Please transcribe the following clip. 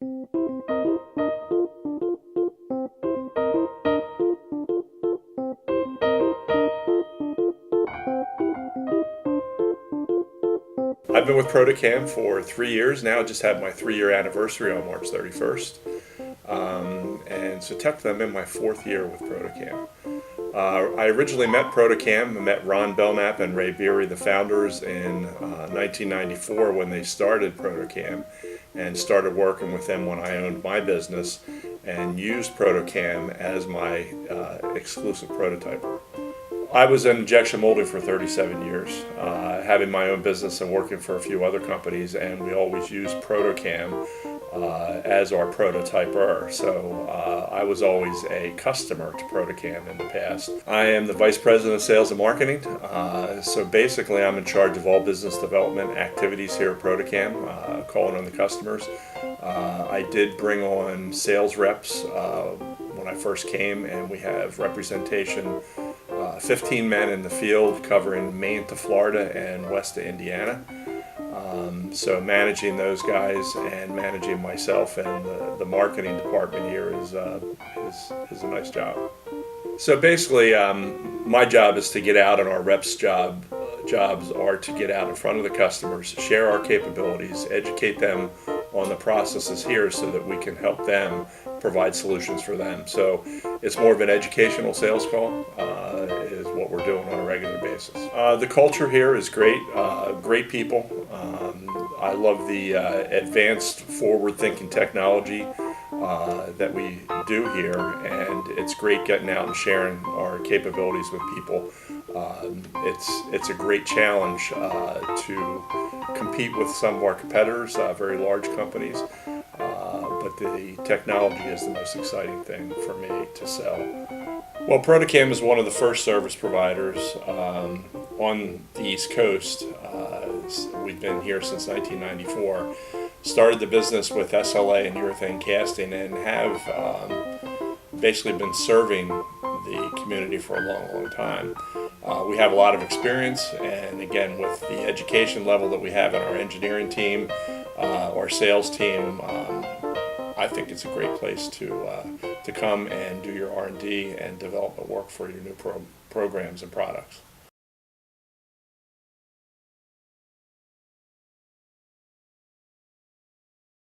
I've been with ProtoCAM for 3 years now. I just had my 3-year anniversary on March 31st. And so technically I'm in my 4th year with ProtoCAM. I originally met ProtoCAM. I met Ron Belknap and Ray Beery, the founders, in 1994 when they started ProtoCAM, and started working with them when I owned my business and used ProtoCAM as my exclusive prototyper. I was in injection molding for 37 years, having my own business and working for a few other companies, and we always used ProtoCAM as our prototyper. So I was always a customer to ProtoCAM in the past. I am the Vice President of Sales and Marketing, so basically I'm in charge of all business development activities here at ProtoCAM, calling on the customers. I did bring on sales reps when I first came, and we have representation 15 men in the field covering Maine to Florida and west to Indiana. So managing those guys and managing myself and the marketing department here is a nice job. So basically my job is to get out, and our reps' jobs are to get out in front of the customers, share our capabilities, educate them on the processes here so that we can help them provide solutions for them. So it's more of an educational sales call, is what we're doing on a regular basis. The culture here is great, great people. I love the advanced forward-thinking technology that we do here, and it's great getting out and sharing our capabilities with people. It's a great challenge to compete with some of our competitors, very large companies, but the technology is the most exciting thing for me to sell. Well, ProtoCAM is one of the first service providers on the East Coast. We've been here since 1994. Started the business with SLA and urethane casting, and have basically been serving the community for a long time. We have a lot of experience, and again, with the education level that we have in our engineering team, our sales team, I think it's a great place to come and do your R&D and development work for your new programs and products.